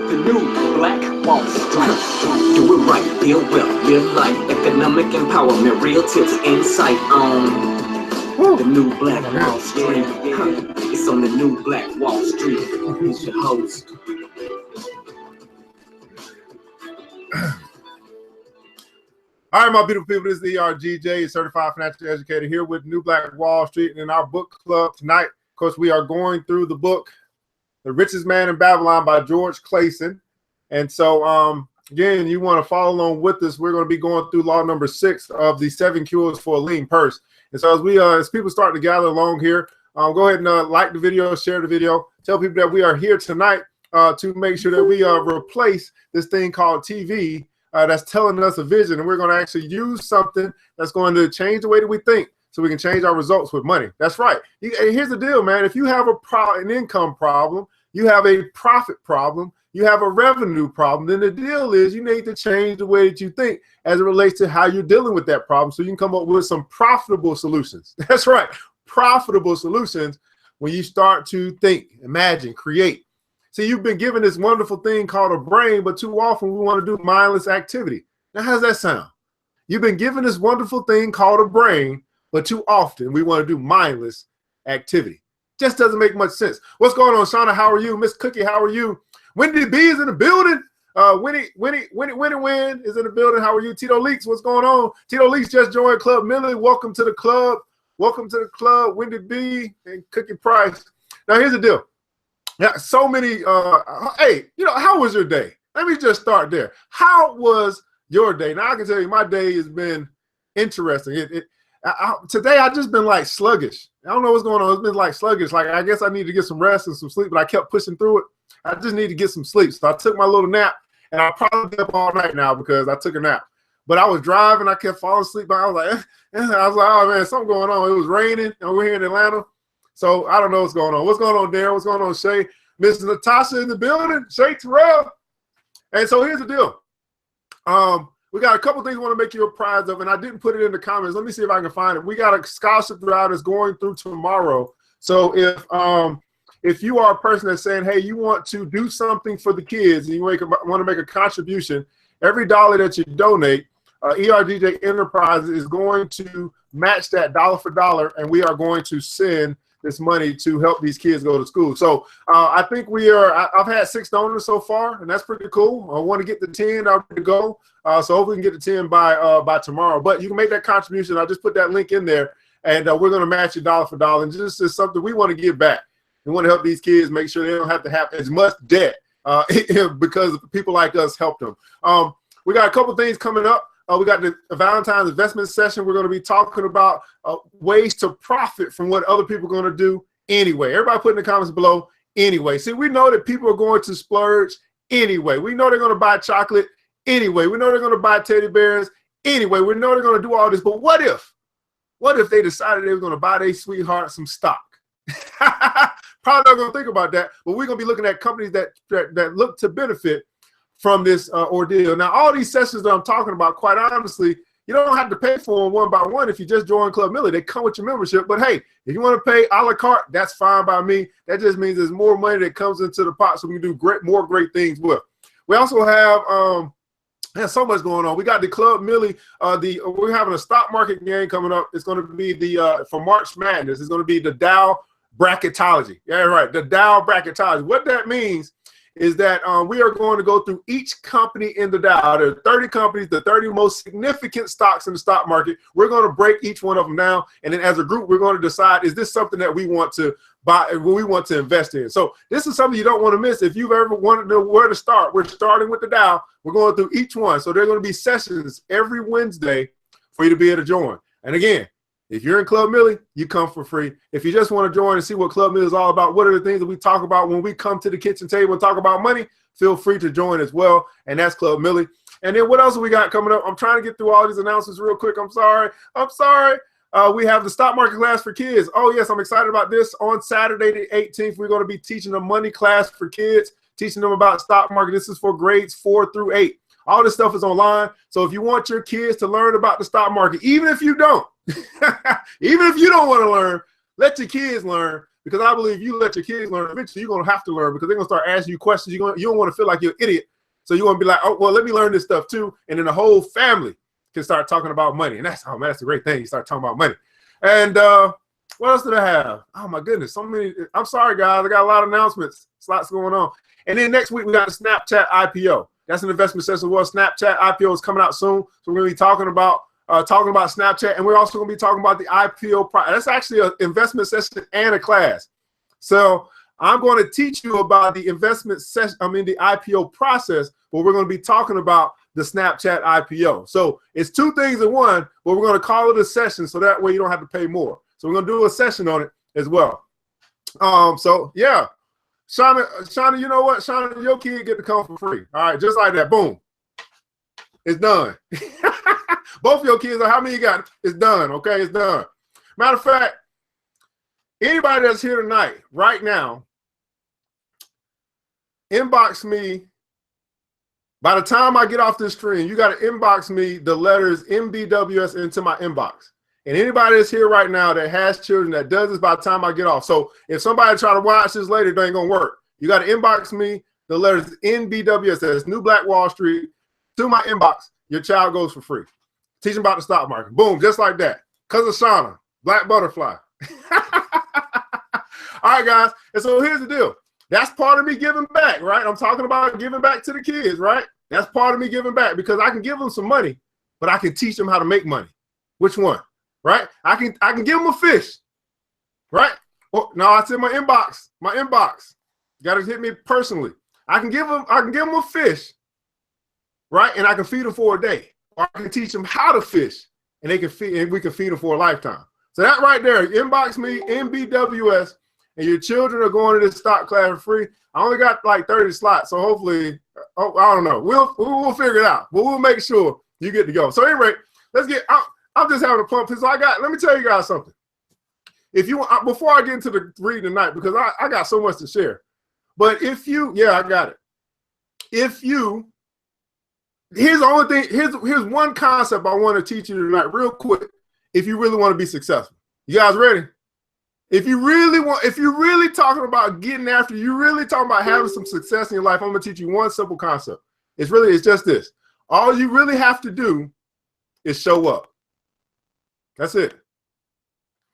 The new Black Wall Street. Do it right, build wealth, live life, economic empowerment, real tips, insight on the new Black Wall Street. It's on the new Black Wall Street. It's your host. All right, my beautiful people, this is the ERGJ, Certified Financial Educator, here with New Black Wall Street. And in our book club tonight, of course, we are going through the book, The Richest Man in Babylon by George Clason. And so, again, you want to follow along with us. We're going to be going through law number 6 of the 7 cures for a lean purse. And so as people start to gather along here, go ahead and like the video, share the video, tell people that we are here tonight to make sure that we replace this thing called TV that's telling us a vision, and we're going to actually use something that's going to change the way that we think so we can change our results with money. That's right. Here's the deal, man. If you have an income problem, you have a profit problem, you have a revenue problem, then the deal is you need to change the way that you think as it relates to how you're dealing with that problem so you can come up with some profitable solutions. That's right. Profitable solutions when you start to think, imagine, create. See, you've been given this wonderful thing called a brain, but too often we want to do mindless activity. Now, how does that sound? You've been given this wonderful thing called a brain, but too often we want to do mindless activity. Just doesn't make much sense. What's going on, Shauna? How are you? Miss Cookie, how are you? Wendy B is in the building. Winnie is in the building. How are you? Tito Leaks, what's going on? Tito Leaks just joined Club Millie. Welcome to the club. Welcome to the club, Wendy B and Cookie Price. Now, here's the deal. Yeah, so many. Hey, how was your day? Let me just start there. How was your day? Now I can tell you, my day has been interesting. Today I just been like sluggish. I don't know what's going on. It's been like sluggish. Like I guess I need to get some rest and some sleep, but I kept pushing through it. I just need to get some sleep. So I took my little nap, and I'll probably be up all night now because I took a nap. But I was driving, I kept falling asleep. I was like, oh man, something going on. It was raining, and we're here in Atlanta. So I don't know what's going on. What's going on, Darren? What's going on, Shay? Mrs. Natasha in the building. Shay Terrell. And so here's the deal. We got a couple things we want to make you apprised of, and I didn't put it in the comments. Let me see if I can find it. We got a scholarship drive that's going through tomorrow. So if you are a person that's saying, hey, you want to do something for the kids and you want to make a contribution, every dollar that you donate, ERGJ Enterprises is going to match that dollar for dollar, and we are going to send this money to help these kids go to school. So I think I've had 6 donors so far, and that's pretty cool. I want to get to 10, I'm ready to go. So hopefully we can get to 10 by tomorrow. But you can make that contribution. I just put that link in there, and we're going to match you dollar for dollar. And this is something we want to give back. We want to help these kids make sure they don't have to have as much debt because people like us helped them. We got a couple things coming up. We got the Valentine's investment session. We're going to be talking about ways to profit from what other people are going to do anyway. Everybody put in the comments below anyway. See, we know that people are going to splurge anyway. We know they're going to buy chocolate anyway. We know they're going to buy teddy bears anyway. We know they're going to do all this. But what if they decided they were going to buy their sweetheart some stock? Probably not going to think about that. But we're going to be looking at companies that look to benefit from this ordeal. Now, all these sessions that I'm talking about, quite honestly, you don't have to pay for them one by one if you just join Club Millie. They come with your membership. But hey, if you want to pay a la carte, that's fine by me. That just means there's more money that comes into the pot so we can do more great things with. We also have so much going on. We got the Club Millie. We're having a stock market game coming up. It's going to be for March Madness. It's going to be the Dow Bracketology. Yeah, right. The Dow Bracketology. What that means is that we are going to go through each company in the Dow. There are 30 companies, the 30 most significant stocks in the stock market. We're going to break each one of them down, and then as a group, we're going to decide, is this something that we want to buy, we want to invest in? So this is something you don't want to miss. If you've ever wanted to know where to start, we're starting with the Dow. We're going through each one. So there are going to be sessions every Wednesday for you to be able to join. And again, if you're in Club Millie, you come for free. If you just want to join and see what Club Millie is all about, what are the things that we talk about when we come to the kitchen table and talk about money, feel free to join as well. And that's Club Millie. And then what else we got coming up? I'm trying to get through all these announcements real quick. I'm sorry. We have the stock market class for kids. Oh, yes, I'm excited about this. On Saturday the 18th, we're going to be teaching a money class for kids, teaching them about stock market. This is for grades 4 through 8. All this stuff is online. So if you want your kids to learn about the stock market, even if you don't, even if you don't want to learn, let your kids learn, because I believe you let your kids learn, eventually you're going to have to learn because they're going to start asking you questions. You don't want to feel like you're an idiot. So you want to be like, oh, well, let me learn this stuff too. And then the whole family can start talking about money. And that's, oh man, that's a great thing. You start talking about money. And what else did I have? Oh my goodness, so many. I'm sorry, guys. I got a lot of announcements. Lots going on. And then next week we got the Snapchat IPO. That's an investment session as well. Snapchat IPO is coming out soon. So we're going to be talking about Snapchat, and we're also going to be talking about the IPO. That's actually an investment session and a class. So I'm going to teach you about the investment session. The IPO process, but we're going to be talking about the Snapchat IPO. So it's two things in one, but we're going to call it a session so that way you don't have to pay more. So we're going to do a session on it as well. So yeah, Shauna, you know what? Shauna, your kid get to come for free. All right, just like that. Boom. It's done. Both of your kids, how many you got? It's done, okay? It's done. Matter of fact, anybody that's here tonight, right now, inbox me. By the time I get off this stream, you got to inbox me the letters MBWS into my inbox. And anybody that's here right now that has children that does this by the time I get off. So if somebody try to watch this later, it ain't going to work. You got to inbox me the letters NBWS, that's New Black Wall Street, to my inbox. Your child goes for free. Teach them about the stock market. Boom, just like that. Because of Shauna, Black Butterfly. All right, guys. And so here's the deal. That's part of me giving back, right? I'm talking about giving back to the kids, right? That's part of me giving back because I can give them some money, but I can teach them how to make money. Which one, right? I can give them a fish, right? Oh, no, it's in my inbox. My inbox. You got to hit me personally. I can give them a fish, right? And I can feed them for a day. Or I can teach them how to fish, and they can feed, and we can feed them for a lifetime. So that right there, inbox me, MBWS, and your children are going to this stock class for free. I only got like 30 slots, so hopefully, I don't know. We'll figure it out, but we'll make sure you get to go. So anyway, let's get. I'm just having a pump. So let me tell you guys something. If you before I get into the reading tonight, because I got so much to share. But if you, yeah, I got it. If you. Here's the only thing. Here's one concept I want to teach you tonight, real quick. If you really want to be successful, you guys ready? If you're really talking about getting after, you really talking about having some success in your life, I'm gonna teach you one simple concept. It's just this. All you really have to do is show up. That's it.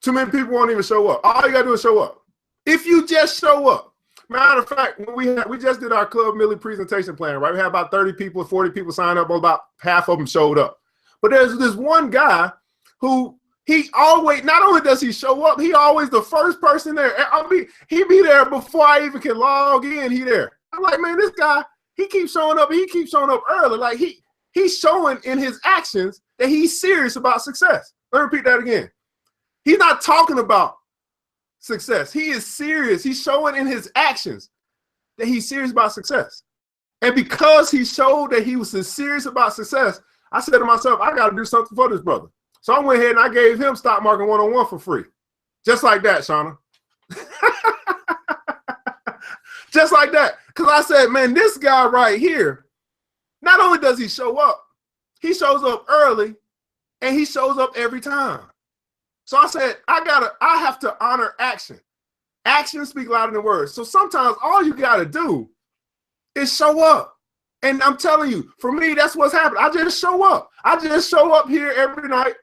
Too many people won't even show up. All you gotta do is show up. If you just show up. Matter of fact, when we just did our Club Millie presentation plan, right? We had about 30 people, 40 people signed up, about half of them showed up. But there's this one guy who he always, not only does he show up, he always the first person there. He be there before I even can log in, he there. I'm like, man, this guy, he keeps showing up, he keeps showing up early. Like he's showing in his actions that he's serious about success. Let me repeat that again. He's not talking about success. He is serious. He's showing in his actions that he's serious about success. And because he showed that he was serious about success, I said to myself, I got to do something for this brother. So I went ahead and I gave him Stock Market 101 for free. Just like that, Shauna. Just like that. Because I said, man, this guy right here, not only does he show up, he shows up early and he shows up every time. So I said, I have to honor action. Actions speak louder than words. So sometimes all you got to do is show up. And I'm telling you, for me, that's what's happened. I just show up. I just show up here every night.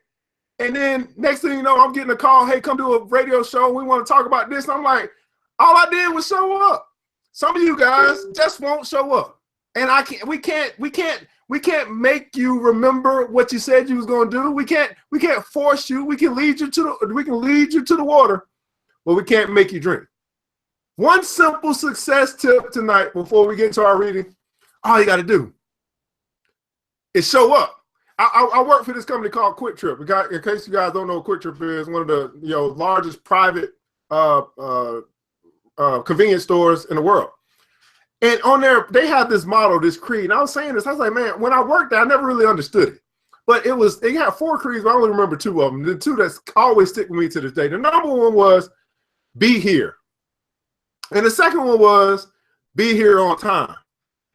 And then next thing you know, I'm getting a call, hey, come do a radio show. We want to talk about this. And I'm like, all I did was show up. Some of you guys just won't show up. And we can't make you remember what you said you was going to do. We can't force you. We can lead you to the water, but we can't make you drink. One simple success tip tonight before we get into our reading. All you got to do is show up. I work for this company called Quick Trip. In case you guys don't know what Quick Trip is, one of the largest private convenience stores in the world. And on there, they have this motto, this creed. And I was saying this, I was like, man, when I worked there, I never really understood it. But they had 4 creeds, but I only remember 2 of them. The 2 that's always stick with me to this day. The number one was be here. And the second one was be here on time.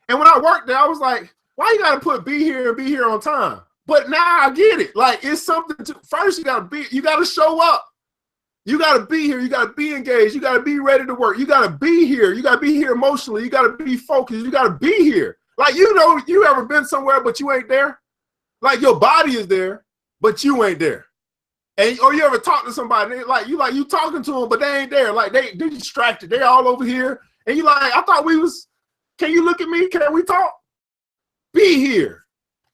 And when I worked there, I was like, why you got to put be here and be here on time? But now I get it. Like, it's something to, first you got to show up. You got to be here. You got to be engaged. You got to be ready to work. You got to be here. You got to be here emotionally. You got to be focused. You got to be here. Like, you know, you ever been somewhere, but you ain't there? Like, your body is there, but you ain't there. And or you ever talk to somebody, like you talking to them, but they ain't there. Like, they're distracted. They all over here. And you like, I thought we was, can you look at me? Can we talk? Be here.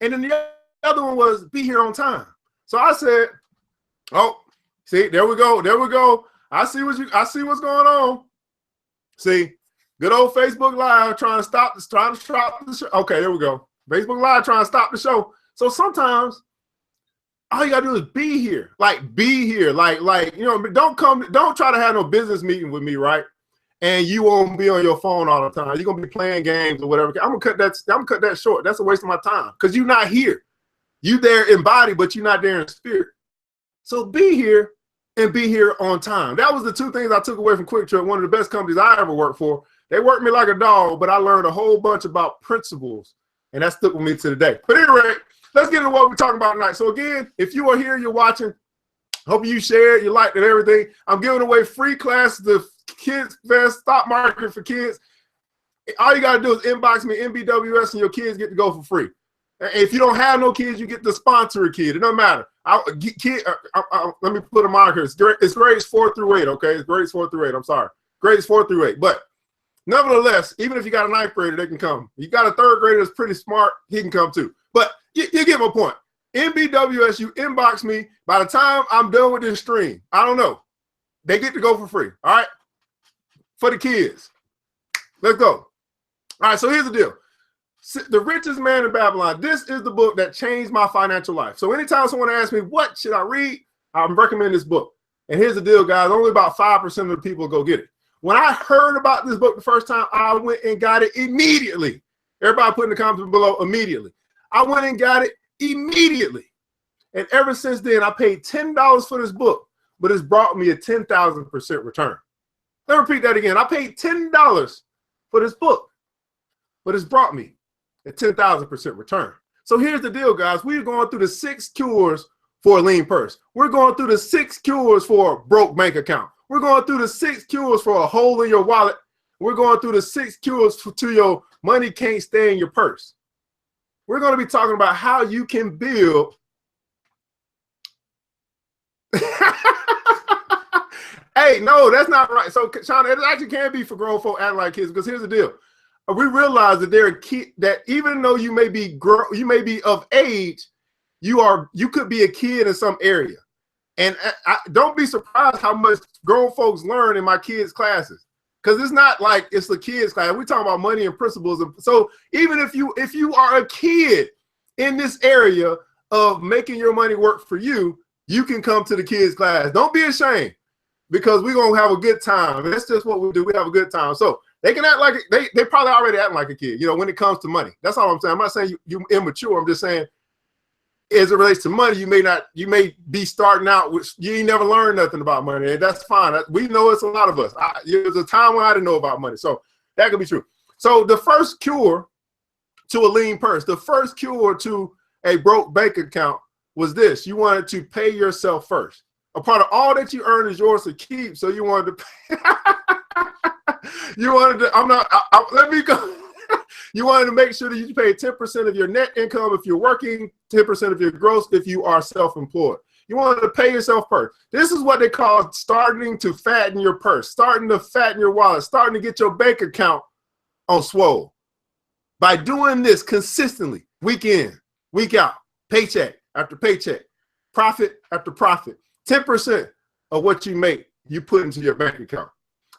And then the other one was be here on time. So I said, oh, see, there we go. There we go. I see what's going on. See, good old Facebook Live trying to stop the show. Okay, there we go. Facebook Live trying to stop the show. So sometimes all you gotta do is be here. Like, be here. Like, you know, don't try to have no business meeting with me, right? And you won't be on your phone all the time. You're gonna be playing games or whatever. I'm gonna cut that short. That's a waste of my time because you're not here. You there in body, but you're not there in spirit. So be here and be here on time. That was the two things I took away from Quick Trip, one of the best companies I ever worked for. They worked me like a dog, but I learned a whole bunch about principles, and that stuck with me to the day. But anyway, let's get into what we're talking about tonight. So again, if you are here, you're watching, hope you shared, you liked it, everything. I'm giving away free classes, the Kids Fest, Stock Market for Kids. All you got to do is inbox me, MBWS, and your kids get to go for free. If you don't have no kids, you get to sponsor a kid. It doesn't matter. Let me put a marker. It's grades 4 through 8, okay? It's grades 4 through 8. I'm sorry. Grades 4 through 8. But nevertheless, even if you got a 9th grader, they can come. You got a 3rd grader that's pretty smart, he can come too. But you get my point. MBWS, you inbox me. By the time I'm done with this stream, I don't know, they get to go for free, all right? For the kids. Let's go. All right, so here's the deal. The Richest Man in Babylon. This is the book that changed my financial life. So anytime someone asks me, what should I read? I recommend this book. And here's the deal, guys. Only about 5% of the people go get it. When I heard about this book the first time, I went and got it immediately. Everybody put in the comments below, immediately. I went and got it immediately. And ever since then, I paid $10 for this book, but it's brought me a 10,000% return. Let me repeat that again. I paid $10 for this book, but it's brought me a 10,000% return. So here's the deal, guys. We're going through the 6 cures for a lean purse. We're going through the 6 cures for a broke bank account. We're going through the 6 cures for a hole in your wallet. We're going through the 6 cures to your money can't stay in your purse. We're going to be talking about how you can build. Hey, no, that's not right. So, Shauna, it actually can be for grown folk acting like kids, because here's the deal. We realize that that even though you may be of age, you could be a kid in some area. And don't be surprised how much grown folks learn in my kids' classes, because it's not like it's the kids' class. We're talking about money and principles. So even if you are a kid in this area of making your money work for you, you can come to the kids' class. Don't be ashamed, because we're gonna have a good time. That's just what we do. We have a good time. So they can act like they probably already acting like a kid, you know, when it comes to money. That's all I'm saying. I'm not saying you immature. I'm just saying, as it relates to money, you may be starting out with, you ain't never learned nothing about money, and that's fine. We know it's a lot of us. There was a time when I didn't know about money, so that could be true. So the first cure to a lean purse, the first cure to a broke bank account was this: you wanted to pay yourself first. A part of all that you earn is yours to keep, so you wanted to pay. You wanted to, let me go. You wanted to make sure that you pay 10% of your net income if you're working, 10% of your gross if you are self-employed. You wanted to pay yourself first. This is what they call starting to fatten your purse, starting to fatten your wallet, starting to get your bank account on swole. By doing this consistently, week in, week out, paycheck after paycheck, profit after profit, 10% of what you make, you put into your bank account.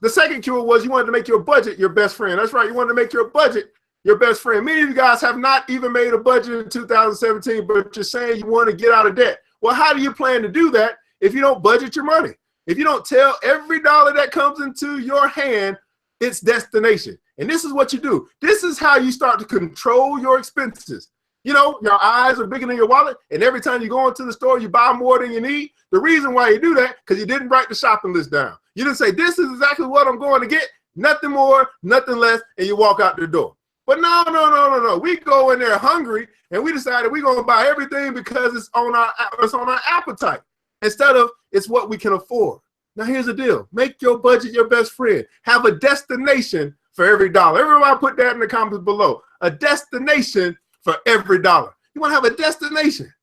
The second cure was you wanted to make your budget your best friend. That's right. You wanted to make your budget your best friend. Many of you guys have not even made a budget in 2017, but you're saying you want to get out of debt. Well, how do you plan to do that if you don't budget your money? If you don't tell every dollar that comes into your hand its destination? And this is what you do. This is how you start to control your expenses. You know, your eyes are bigger than your wallet, and every time you go into the store, you buy more than you need. The reason why you do that, because you didn't write the shopping list down. You didn't say, this is exactly what I'm going to get, nothing more, nothing less, and you walk out the door. But no. We go in there hungry, and we decided we're going to buy everything because it's on our appetite, instead of it's what we can afford. Now here's the deal. Make your budget your best friend. Have a destination for every dollar. Everybody put that in the comments below. A destination for every dollar. You want to have a destination.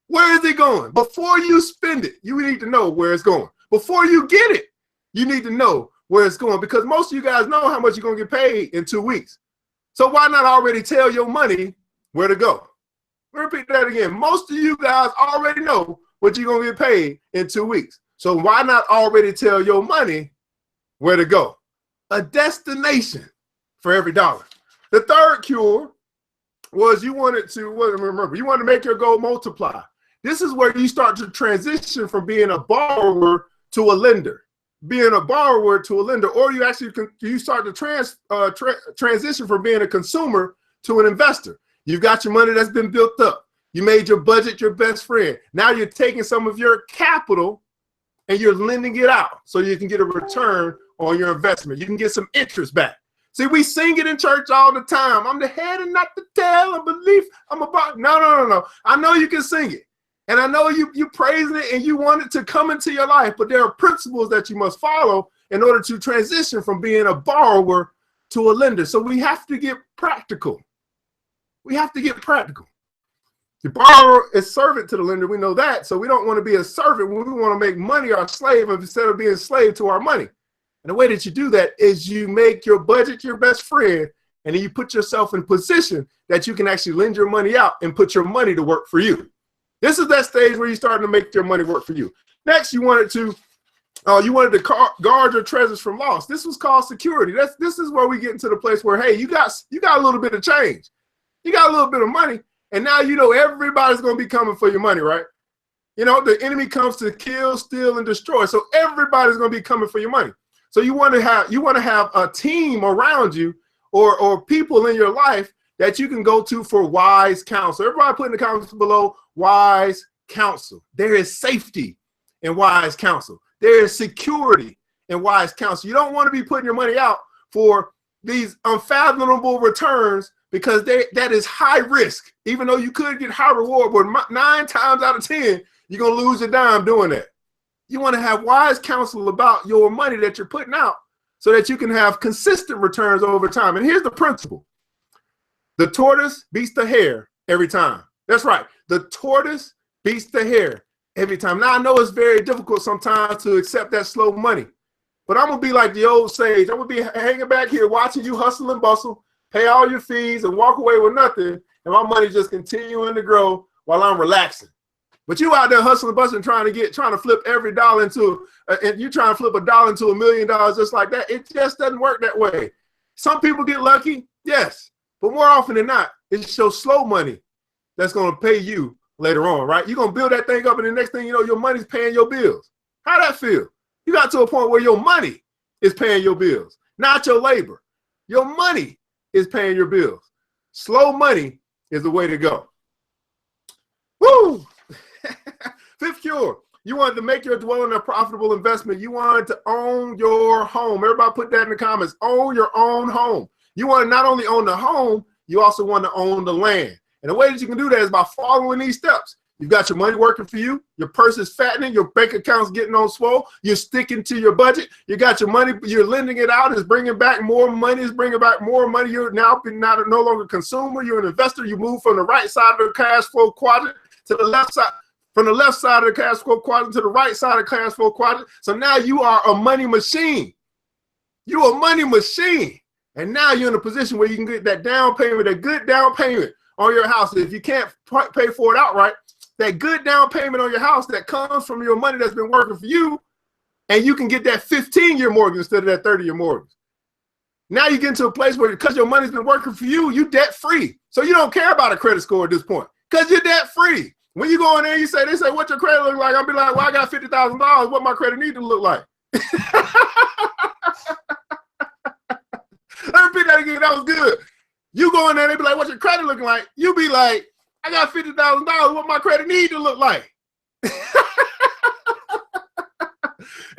Where is it going? Before you spend it, you need to know where it's going. Before you get it, you need to know where it's going, because most of you guys know how much you're going to get paid in 2 weeks. So why not already tell your money where to go? Repeat that again. Most of you guys already know what you're going to get paid in 2 weeks. So why not already tell your money where to go? A destination for every dollar. The third cure was you wanted to make your goal multiply. This is where you start to transition from being a borrower to a lender. Being a borrower to a lender, or you start to transition from being a consumer to an investor. You've got your money that's been built up. You made your budget your best friend. Now you're taking some of your capital and you're lending it out so you can get a return on your investment. You can get some interest back. See, we sing it in church all the time. I'm the head and not the tail. I believe I'm about. No. I know you can sing it. And I know you praising it and you want it to come into your life, but there are principles that you must follow in order to transition from being a borrower to a lender. So we have to get practical. We have to get practical. The borrower is servant to the lender. We know that. So we don't want to be a servant. We want to make money our slave instead of being a slave to our money. And the way that you do that is you make your budget your best friend, and then you put yourself in position that you can actually lend your money out and put your money to work for you. This is that stage where you're starting to make your money work for you. Next, you wanted to guard your treasures from loss. This was called security. This is where we get into the place where, hey, you got a little bit of change. You got a little bit of money, and now you know everybody's going to be coming for your money, right? You know, the enemy comes to kill, steal, and destroy. So everybody's going to be coming for your money. So you want to have a team around you or people in your life that you can go to for wise counsel. Everybody put in the comments below wise counsel. There is safety in wise counsel. There is security in wise counsel. You don't want to be putting your money out for these unfathomable returns, because that is high risk. Even though you could get high reward, but 9 times out of 10, you're going to lose your dime doing that. You want to have wise counsel about your money that you're putting out so that you can have consistent returns over time. And here's the principle. The tortoise beats the hare every time. That's right. The tortoise beats the hare every time. Now, I know it's very difficult sometimes to accept that slow money, but I'm going to be like the old sage. I'm going to be hanging back here watching you hustle and bustle, pay all your fees, and walk away with nothing, and my money just continuing to grow while I'm relaxing. But you out there hustling and busting, trying to flip every dollar into, and you trying to flip a dollar into $1 million just like that. It just doesn't work that way. Some people get lucky, yes. But more often than not, it's your slow money that's going to pay you later on, right? You're going to build that thing up, and the next thing you know, your money's paying your bills. How'd that feel? You got to a point where your money is paying your bills, not your labor. Your money is paying your bills. Slow money is the way to go. Woo! Fifth cure. You wanted to make your dwelling a profitable investment. You wanted to own your home. Everybody put that in the comments. Own your own home. You want to not only own the home, you also want to own the land. And the way that you can do that is by following these steps. You've got your money working for you. Your purse is fattening. Your bank account's getting on swole. You're sticking to your budget. You got your money. You're lending it out. It's bringing back more money. It's bringing back more money. You're now no longer a consumer. You're an investor. You move from the right side of the cash flow quadrant to the left side. From the left side of the cash flow quadrant to the right side of the cash flow quadrant. So now you are a money machine. You're a money machine. And now you're in a position where you can get that down payment, a good down payment on your house. If you can't pay for it outright, that good down payment on your house that comes from your money that's been working for you, and you can get that 15-year mortgage instead of that 30-year mortgage. Now you get into a place where, because your money's been working for you, you debt-free. So you don't care about a credit score at this point because you're debt-free. When you go in there, they say, what's your credit look like? I'll be like, well, I got $50,000. What my credit need to look like? Let me repeat that again. That was good. You go in there, they be like, what's your credit looking like? You be like, I got $50,000. What my credit need to look like?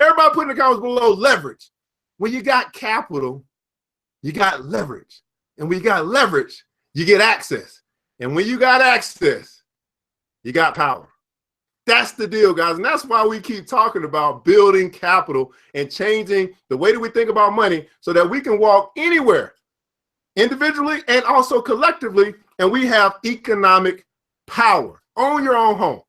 Everybody put in the comments below leverage. When you got capital, you got leverage. And when you got leverage, you get access. And when you got access, you got power. That's the deal, guys. And that's why we keep talking about building capital and changing the way that we think about money so that we can walk anywhere, individually and also collectively, and we have economic power. Own your own home.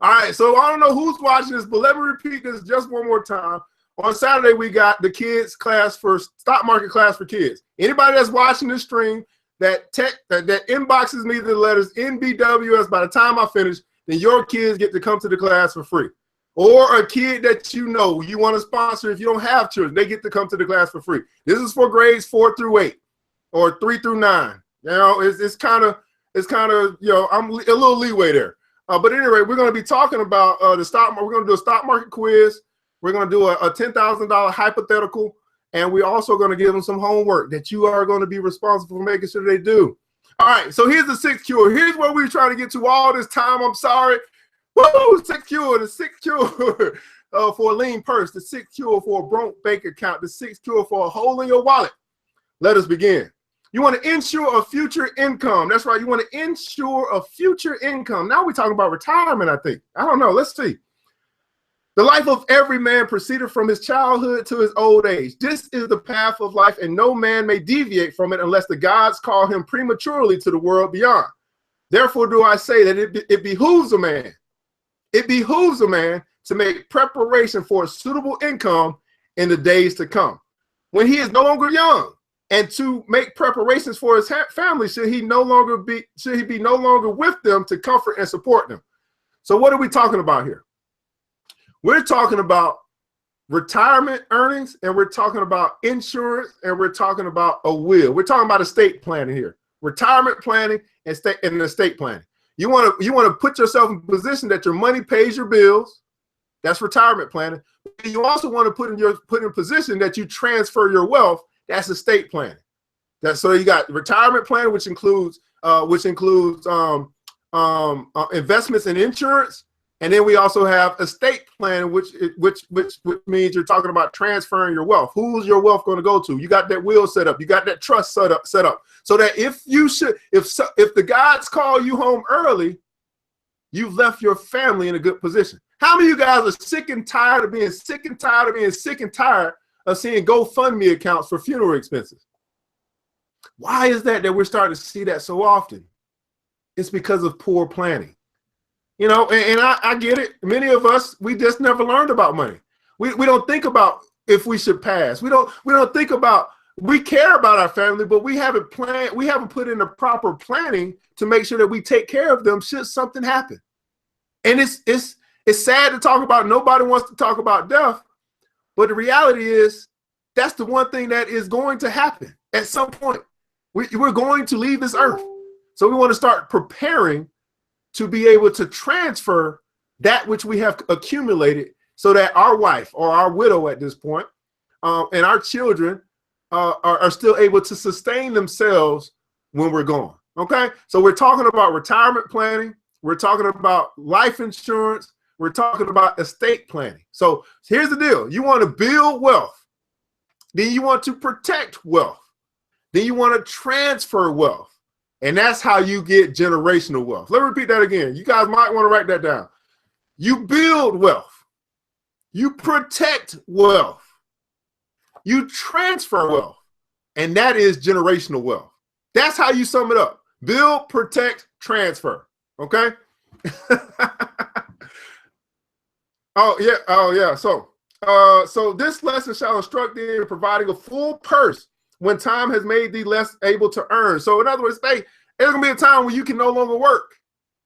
All right, so I don't know who's watching this, but let me repeat this just one more time. On Saturday, we got the kids class for stock market class for kids. Anybody that's watching this stream that inboxes me the letters NBWS by the time I finish, then your kids get to come to the class for free. Or a kid that you know you want to sponsor if you don't have children, they get to come to the class for free. This is for grades 4 through 8 or 3 through 9. You know, it's kind of, you know, I'm a little leeway there. But anyway, we're going to be talking about the stock market. We're going to do a stock market quiz. We're going to do a $10,000 hypothetical. And we're also going to give them some homework that you are going to be responsible for making sure they do. All right, so here's the sixth cure. Here's what we were trying to get to all this time. I'm sorry. Woo! Sixth cure, the sixth cure for a lean purse, the sixth cure for a broke bank account, the sixth cure for a hole in your wallet. Let us begin. You want to ensure a future income. That's right. You want to ensure a future income. Now we're talking about retirement, I think. I don't know. Let's see. The life of every man proceeded from his childhood to his old age. This is the path of life, and no man may deviate from it unless the gods call him prematurely to the world beyond. Therefore do I say that it behooves a man. It behooves a man to make preparation for a suitable income in the days to come, when he is no longer young, and to make preparations for his family should he be no longer with them to comfort and support them. So what are we talking about here? We're talking about retirement earnings, and we're talking about insurance, and we're talking about a will. We're talking about estate planning here. Retirement planning and estate planning. You want to put yourself in a position that your money pays your bills. That's retirement planning. You also want to put in a position that you transfer your wealth. That's estate planning. So you got retirement planning, which includes investments in insurance. And then we also have estate planning, which means you're talking about transferring your wealth. Who's your wealth going to go to? You got that will set up. You got that trust set up, so that if the gods call you home early, you've left your family in a good position. How many of you guys are sick and tired of being sick and tired of being sick and tired of seeing GoFundMe accounts for funeral expenses? Why is that we're starting to see that so often? It's because of poor planning. You know, and I get it. Many of us, we just never learned about money. We don't think about if we should pass. We don't think about, we care about our family, but we haven't put in the proper planning to make sure that we take care of them should something happen. And it's sad to talk about. Nobody wants to talk about death, but the reality is that's the one thing that is going to happen at some point. We're going to leave this earth. So we want to start preparing to be able to transfer that which we have accumulated so that our wife or our widow at this point and our children are still able to sustain themselves when we're gone. Okay, so we're talking about retirement planning. We're talking about life insurance. We're talking about estate planning. So here's the deal. You want to build wealth. Then you want to protect wealth. Then you want to transfer wealth. And that's how you get generational wealth. Let me repeat that again. You guys might want to write that down. You build wealth. You protect wealth. You transfer wealth. And that is generational wealth. That's how you sum it up. Build, protect, transfer. Okay? Oh, yeah. So this lesson shall instruct thee in providing a full purse when time has made thee less able to earn. So in other words, there's going to be a time when you can no longer work,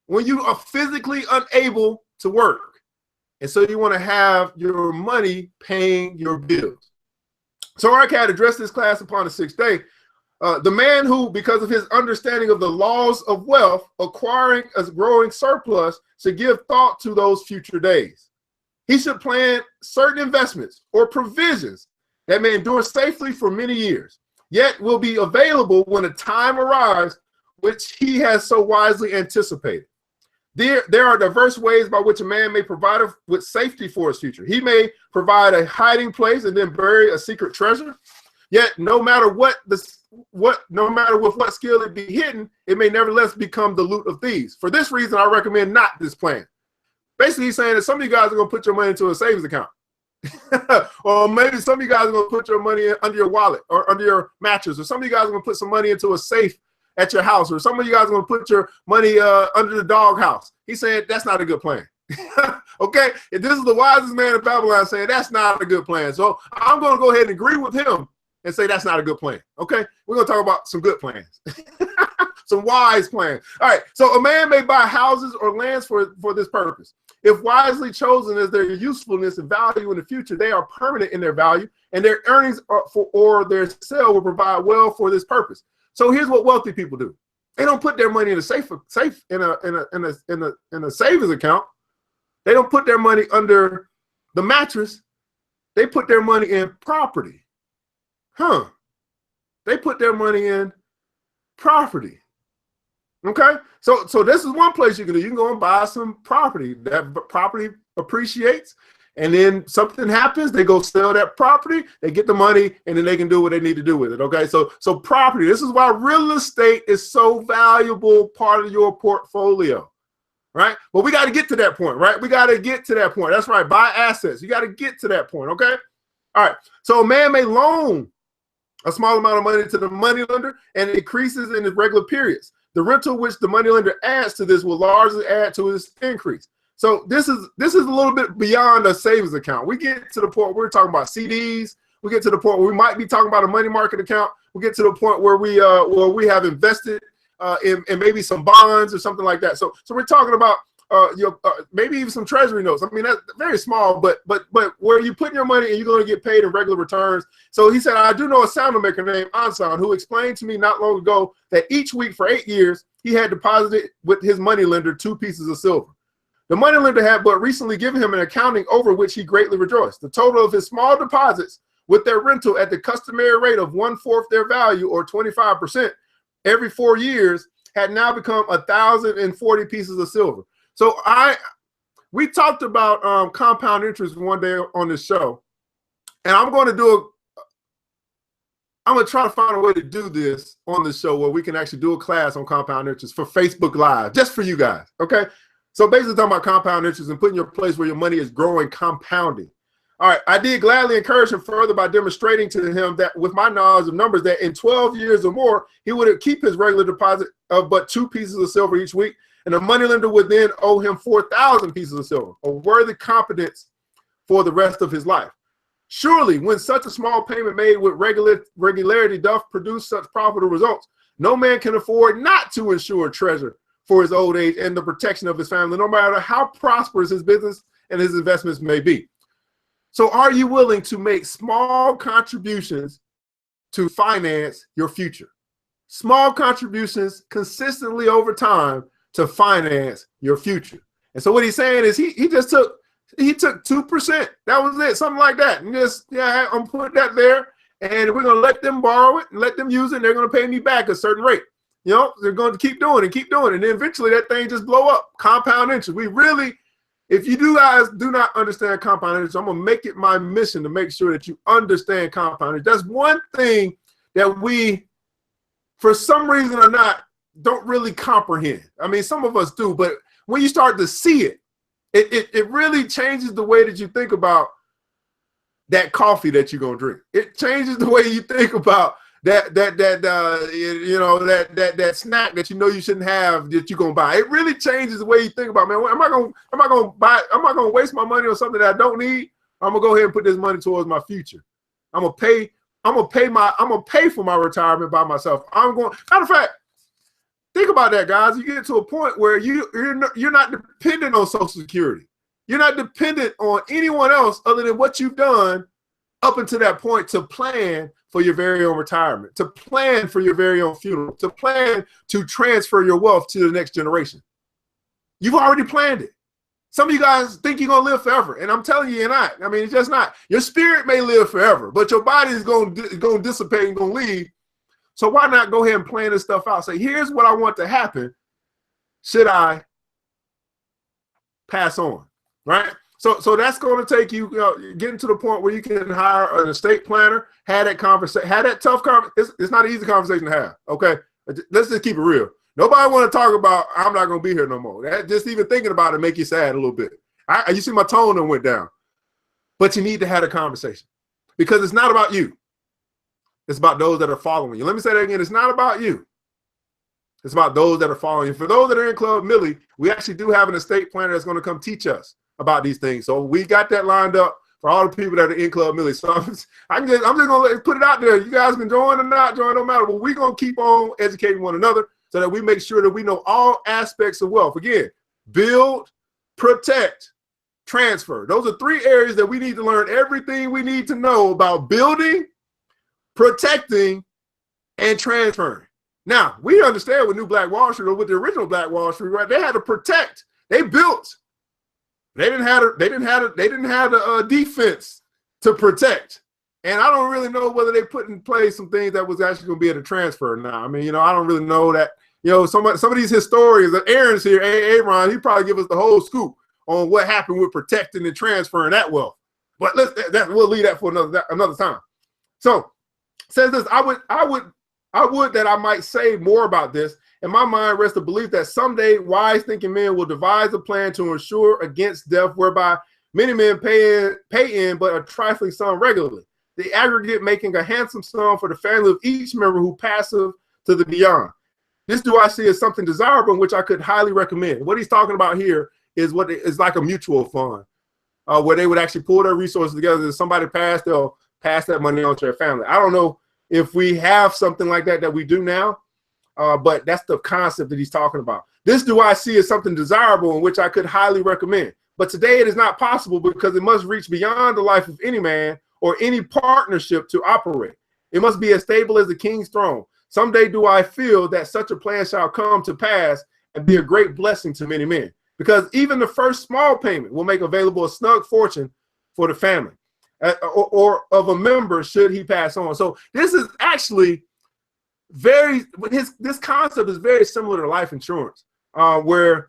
when you are physically unable to work. And so you want to have your money paying your bills. So Arcad addressed this class upon the sixth day. The man who, because of his understanding of the laws of wealth, acquiring a growing surplus, should give thought to those future days. He should plan certain investments or provisions that may endure safely for many years, yet will be available when a time arrives which he has so wisely anticipated. There are diverse ways by which a man may provide with safety for his future. He may provide a hiding place and then bury a secret treasure. Yet, no matter with what skill it be hidden, it may nevertheless become the loot of thieves. For this reason, I recommend not this plan. Basically, he's saying that some of you guys are going to put your money into a savings account. Or maybe some of you guys are going to put your money under your wallet or under your mattress, or some of you guys are going to put some money into a safe at your house, or some of you guys are going to put your money under the dog house. He's saying that's not a good plan. Okay, if this is the wisest man in Babylon saying that's not a good plan. So I'm going to go ahead and agree with him and say that's not a good plan. Okay, we're going to talk about some good plans. Some wise plans. All right, so a man may buy houses or lands for this purpose. If wisely chosen as their usefulness and value in the future, they are permanent in their value, and their earnings or their sale will provide well for this purpose. So here's what wealthy people do: they don't put their money in a safe in a savings account. They don't put their money under the mattress. They put their money in property. They put their money in property. Okay, so this is one place you can do. You can go and buy some property. That property appreciates, and then something happens. They go sell that property. They get the money, and then they can do what they need to do with it. Okay, so property. This is why real estate is so valuable part of your portfolio, right? But we got to get to that point, right? We got to get to that point. That's right. Buy assets. You got to get to that point. Okay. All right. So a man may loan a small amount of money to the moneylender, and it increases in the regular periods. The rental which the moneylender adds to this will largely add to this increase. So this is a little bit beyond a savings account. We get to the point where we're talking about CDs. We get to the point where we might be talking about a money market account. We get to the point where we have invested in maybe some bonds or something like that. So we're talking about maybe even some treasury notes. I mean, that's very small, but where you put your money and you're going to get paid in regular returns. So he said, I do know a sandal maker named Ansan who explained to me not long ago that each week for 8 years, he had deposited with his moneylender 2 pieces of silver. The moneylender had but recently given him an accounting over which he greatly rejoiced. The total of his small deposits with their rental at the customary rate of 1/4 their value, or 25%, every 4 years had now become 1,040 pieces of silver. So we talked about compound interest one day on this show, and I'm going to try to find a way to do this on the show where we can actually do a class on compound interest for Facebook Live, just for you guys. Okay. So basically talking about compound interest and putting your place where your money is growing, compounding. All right. I did gladly encourage him further by demonstrating to him that with my knowledge of numbers, that in 12 years or more, he would keep his regular deposit of but 2 pieces of silver each week. And the moneylender would then owe him 4,000 pieces of silver, a worthy competence for the rest of his life. Surely, when such a small payment made with regularity doth produce such profitable results, no man can afford not to ensure treasure for his old age and the protection of his family, no matter how prosperous his business and his investments may be. So are you willing to make small contributions to finance your future? Small contributions consistently over time to finance your future. And so what he's saying is he took 2%. That was it, something like that. And just, yeah, I'm putting that there, and we're going to let them borrow it and let them use it, and they're going to pay me back a certain rate. You know, they're going to keep doing it, and then eventually that thing just blow up. Compound interest. We really, if you guys do not understand compound interest, I'm going to make it my mission to make sure that you understand compound interest. That's one thing that we, for some reason or not, don't really comprehend. I mean, some of us do, but when you start to see it, it really changes the way that you think about that coffee that you're gonna drink. It changes the way you think about that snack that you know you shouldn't have that you're gonna buy. It really changes the way you think about, man, am I gonna waste my money on something that I don't need? I'm gonna go ahead and put this money towards my future. I'm gonna pay for my retirement by myself. Matter of fact, think about that, guys. You get to a point where you're not dependent on Social Security. You're not dependent on anyone else other than what you've done up until that point to plan for your very own retirement, to plan for your very own funeral, to plan to transfer your wealth to the next generation. You've already planned it. Some of you guys think you're going to live forever, and I'm telling you, you're not. I mean, it's just not. Your spirit may live forever, but your body is going to dissipate and going to leave. So why not go ahead and plan this stuff out? Say, here's what I want to happen should I pass on, right? So that's going to take you, getting to the point where you can hire an estate planner, have that conversation, have that tough conversation. It's not an easy conversation to have, okay? Let's just keep it real. Nobody want to talk about, I'm not going to be here no more. Just even thinking about it make you sad a little bit. You see my tone that went down. But you need to have a conversation because it's not about you. It's about those that are following you. Let me say that again. It's not about you. It's about those that are following you. For those that are in Club Millie, we actually do have an estate planner that's going to come teach us about these things. So we got that lined up for all the people that are in Club Millie. So I'm just going to put it out there. You guys can join or not join, no matter. But we're going to keep on educating one another so that we make sure that we know all aspects of wealth. Again, build, protect, transfer. Those are 3 areas that we need to learn everything we need to know about building, protecting, and transferring. Now, we understand with New Black Wall Street, or with the original Black Wall Street, right? They had to protect. They built. They didn't have a defense to protect. And I don't really know whether they put in place some things that was actually going to be able to transfer now. I mean, I don't really know that. Some of these historians, Aaron's here, Aaron, he probably give us the whole scoop on what happened with protecting and transferring that wealth. But we'll leave that for another time. So says this, I would that I might say more about this. In my mind rests the belief that someday wise thinking men will devise a plan to ensure against death, whereby many men pay in but a trifling sum regularly, the aggregate making a handsome sum for the family of each member who passeth to the beyond. This do I see as something desirable, in which I could highly recommend. What he's talking about here is what is like a mutual fund, where they would actually pull their resources together. If somebody passed, they'll pass that money on to their family. I don't know if we have something like that we do now, but that's the concept that he's talking about. This do I see as something desirable, in which I could highly recommend. But today it is not possible, because it must reach beyond the life of any man or any partnership to operate. It must be as stable as the king's throne. Someday do I feel that such a plan shall come to pass and be a great blessing to many men, because even the first small payment will make available a snug fortune for the family or of a member should he pass on. So this is actually this concept is very similar to life insurance, but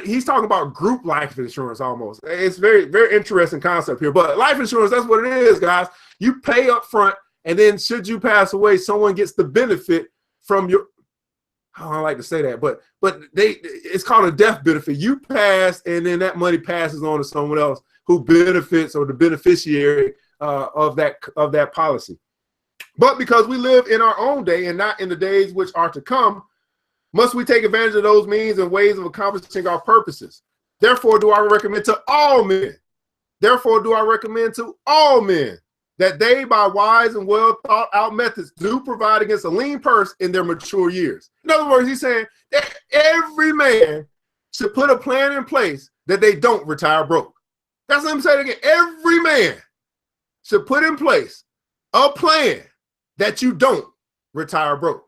he's talking about group life insurance almost. It's very, very interesting concept here. But life insurance, that's what it is, guys. You pay up front, and then should you pass away, someone gets the benefit from your, I don't like to say that, but it's called a death benefit. You pass, and then that money passes on to someone else who benefits, or the beneficiary of that policy. But because we live in our own day and not in the days which are to come, must we take advantage of those means and ways of accomplishing our purposes. Therefore do I recommend to all men. Therefore do I recommend to all men that they, by wise and well thought out methods, do provide against a lean purse in their mature years. In other words, he's saying that every man should put a plan in place that they don't retire broke. That's what I'm saying again. Every man should put in place a plan that you don't retire broke.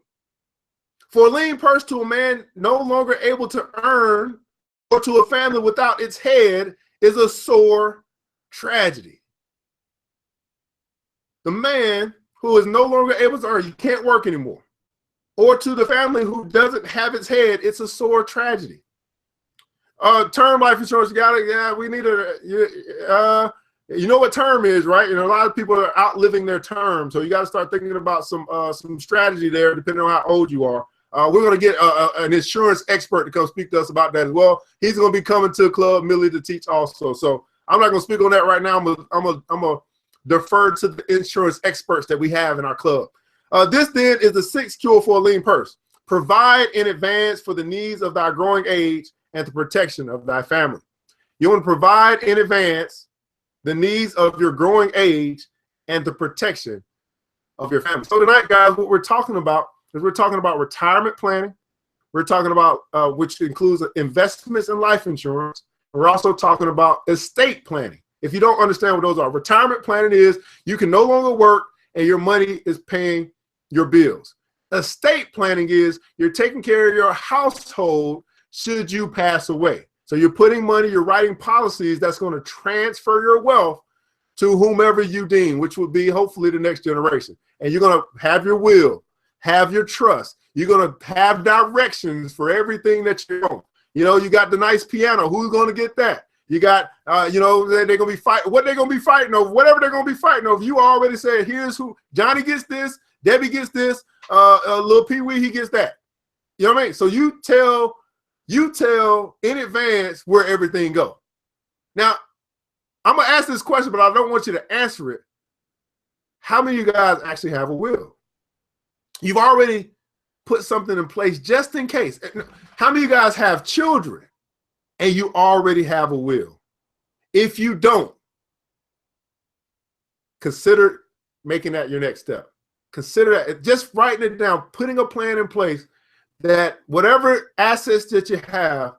For a lean purse to a man no longer able to earn, or to a family without its head, is a sore tragedy. The man who is no longer able to earn, you can't work anymore, or to the family who doesn't have its head, it's a sore tragedy. Term life insurance, we need you know what term is, right? A lot of people are outliving their term, so you got to start thinking about some strategy there, depending on how old you are. We're going to get an insurance expert to come speak to us about that as well. He's going to be coming to Club Millie to teach also. So I'm not going to speak on that right now. I'm going to defer to the insurance experts that we have in our club. This then is the 6th cure for a lean purse. Provide in advance for the needs of thy growing age and the protection of thy family. You want to provide in advance the needs of your growing age and the protection of your family. So tonight, guys, what we're talking about is retirement planning. We're talking about, which includes investments in life insurance. We're also talking about estate planning. If you don't understand what those are, retirement planning is you can no longer work and your money is paying your bills. Estate planning is you're taking care of your household should you pass away. So you're putting money, you're writing policies that's going to transfer your wealth to whomever you deem, which would be hopefully the next generation. And you're going to have your will, have your trust. You're going to have directions for everything that you own. You got the nice piano. Who's going to get that? You got, they're going to be fighting. What they're going to be fighting over, whatever they're going to be fighting over. You already said, here's who. Johnny gets this. Debbie gets this. Little Pee Wee, he gets that. You know what I mean? So you tell you tell in advance where everything goes. Now, I'm going to ask this question, but I don't want you to answer it. How many of you guys actually have a will? You've already put something in place just in case. How many of you guys have children and you already have a will? If you don't, consider making that your next step. Consider that, just writing it down, putting a plan in place that whatever assets that you have,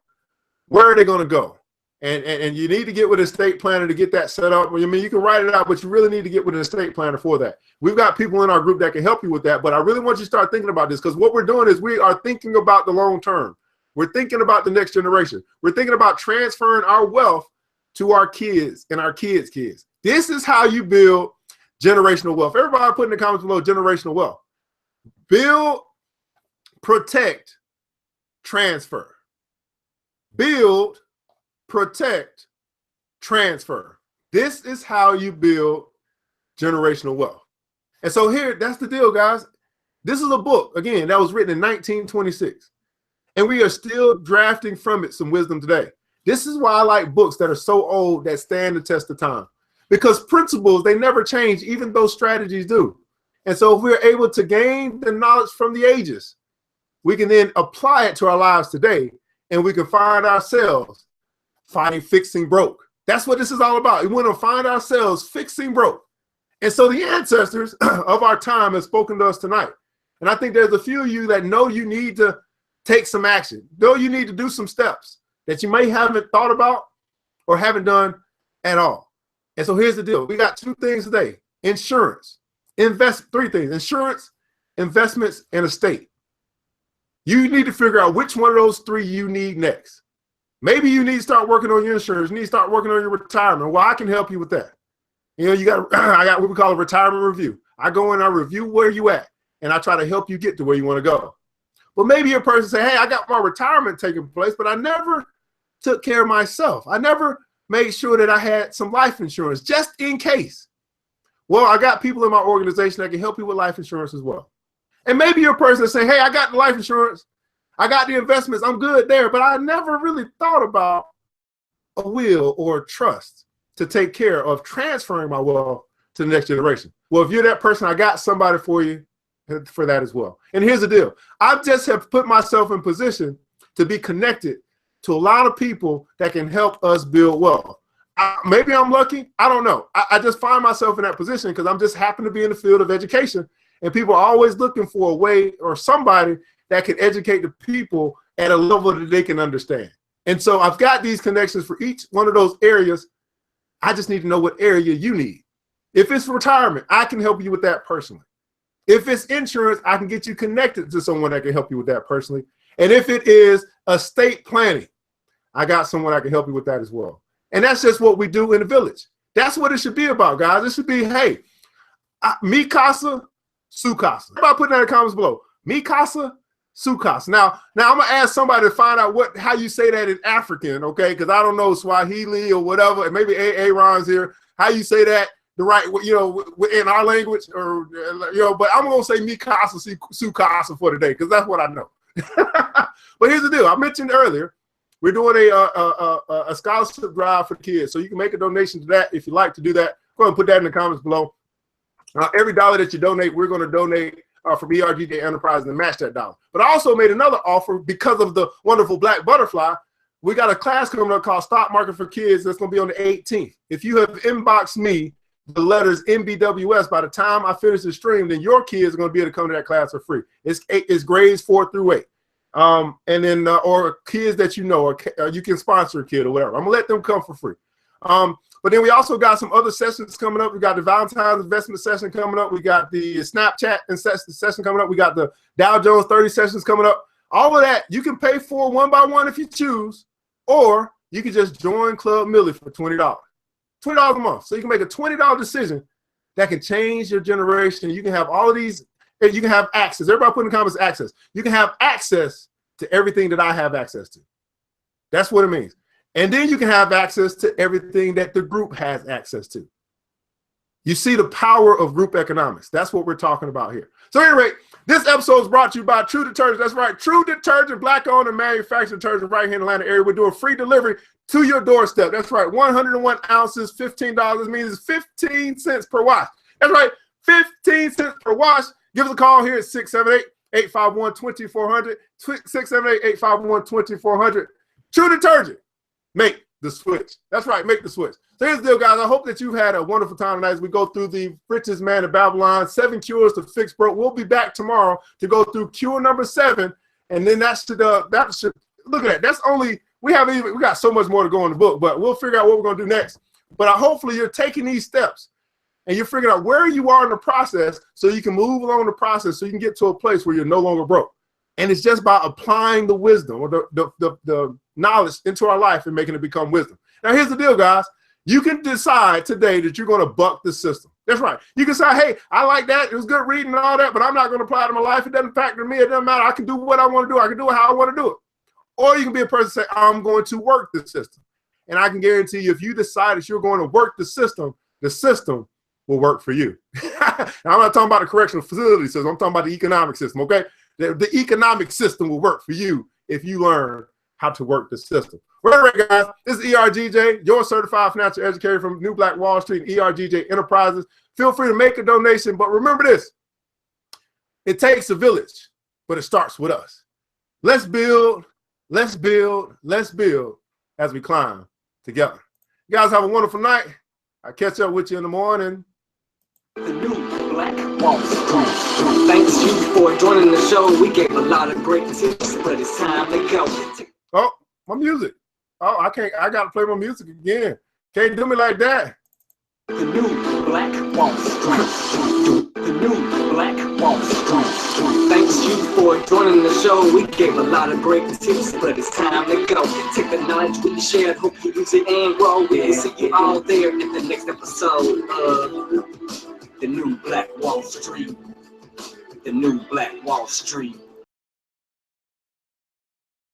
where are they going to go? And you need to get with an estate planner to get that set up. I mean, you can write it out, but you really need to get with an estate planner for that. We've got people in our group that can help you with that, but I really want you to start thinking about this, because what we're doing is we are thinking about the long term. We're thinking about the next generation. We're thinking about transferring our wealth to our kids and our kids' kids. This is how you build generational wealth. Everybody put in the comments below generational wealth. Build, protect, transfer. Build, protect, transfer. This is how you build generational wealth. And so here, that's the deal, guys. This is a book, again, that was written in 1926. And we are still drafting from it some wisdom today. This is why I like books that are so old that stand the test of time. Because principles, they never change, even though strategies do. And so if we're able to gain the knowledge from the ages, we can then apply it to our lives today, and we can find ourselves fixing broke. That's what this is all about. We want to find ourselves fixing broke. And so the ancestors of our time have spoken to us tonight. And I think there's a few of you that know you need to take some action, know you need to do some steps that you may haven't thought about or haven't done at all. And so here's the deal. We got two things today: insurance, three things: insurance, investments, and estate. You need to figure out which one of those three you need next. Maybe you need to start working on your insurance. You need to start working on your retirement. Well, I can help you with that. You know, I got what we call a retirement review. I go in, I review where you at, and I try to help you get to where you want to go. But maybe your person say, hey, I got my retirement taking place, but I never took care of myself. I never made sure that I had some life insurance just in case. Well, I got people in my organization that can help you with life insurance as well. And maybe your person say, hey, I got the life insurance, I got the investments, I'm good there, but I never really thought about a will or a trust to take care of transferring my wealth to the next generation. Well, if you're that person, I got somebody for you for that as well. And here's the deal. I just have put myself in position to be connected to a lot of people that can help us build wealth. Maybe I'm lucky. I don't know. I just find myself in that position because I'm just happen to be in the field of education, and people are always looking for a way or somebody that can educate the people at a level that they can understand. And so I've got these connections for each one of those areas. I just need to know what area you need. If it's retirement, I can help you with that personally. If it's insurance, I can get you connected to someone that can help you with that personally. And if it is estate planning, I got someone that can help you with that as well. And that's just what we do in the village. That's what it should be about, guys. It should be, hey, mi casa, su casa. Everybody put that in the comments below. Mi casa, su casa. Now I'm gonna ask somebody to find out how you say that in African, okay? Because I don't know Swahili or whatever, and maybe Aaron's here. How you say that the right, you know, in our language, or you know? But I'm gonna say mi casa, su casa for today because that's what I know. But here's the deal. I mentioned earlier, we're doing a scholarship drive for the kids, so you can make a donation to that if you like to do that. Go ahead and put that in the comments below. Every dollar that you donate, we're going to donate from ERGJ Enterprise and match that dollar. But I also made another offer because of the wonderful Black Butterfly. We got a class coming up called Stock Market for Kids that's going to be on the 18th. If you have inboxed me the letters MBWS by the time I finish the stream, then your kids are going to be able to come to that class for free. It's grades 4 through 8. And then or kids that you know, or you can sponsor a kid or whatever. I'm gonna let them come for free. But then we also got some other sessions coming up. We got the Valentine's investment session coming up. We got the Snapchat session coming up. We got the Dow Jones 30 sessions coming up. All of that you can pay for one by one if you choose, or you can just join Club Millie for $20. $20 a month. So you can make a $20 decision that can change your generation. You can have all of these. You can have access. Everybody put in the comments access. You can have access to everything that I have access to. That's what it means. And then you can have access to everything that the group has access to. You see the power of group economics. That's what we're talking about here. So anyway, this episode is brought to you by True Detergent. That's right, True Detergent, black-owned and manufactured detergent right here in the Atlanta area. We're doing free delivery to your doorstep. That's right, 101 ounces, $15 means 15 cents per wash. That's right, 15 cents per wash. Give us a call here at 678-851-2400, 678-851-2400. True Detergent, make the switch. That's right, make the switch. So here's the deal, guys. I hope that you've had a wonderful time tonight as we go through the Richest Man in Babylon, 7 cures to fix broke. We'll be back tomorrow to go through cure number 7, and then that should look at that. That's only we got so much more to go in the book, but we'll figure out what we're gonna do next. But hopefully you're taking these steps and you're figuring out where you are in the process so you can move along the process so you can get to a place where you're no longer broke. And it's just by applying the wisdom or the knowledge into our life and making it become wisdom. Now, here's the deal, guys. You can decide today that you're going to buck the system. That's right. You can say, hey, I like that. It was good reading and all that, but I'm not going to apply it to my life. It doesn't factor me. It doesn't matter. I can do what I want to do. I can do it how I want to do it. Or you can be a person say, I'm going to work the system. And I can guarantee you, if you decide that you're going to work the system will work for you. Now, I'm not talking about the correctional facility system. I'm talking about the economic system, okay? The economic system will work for you if you learn how to work the system. Well, all right, guys, this is ERGJ, your certified financial educator from New Black Wall Street, ERGJ Enterprises. Feel free to make a donation, but remember this. It takes a village, but it starts with us. Let's build, let's build, let's build as we climb together. You guys have a wonderful night. I'll catch up with you in the morning. The New Black Wall Street. Thanks you for joining the show. We gave a lot of great tips, but it's time to go. Oh, my music. Oh, I gotta play my music again. Can't do me like that. The New Black Wall Street. The New Black Wall Street. Thanks you for joining the show. We gave a lot of great tips, but it's time to go. Take the knowledge we shared, hope you use it and grow. We'll see you all there in the next episode of The New Black Wall Street. The New Black Wall Street.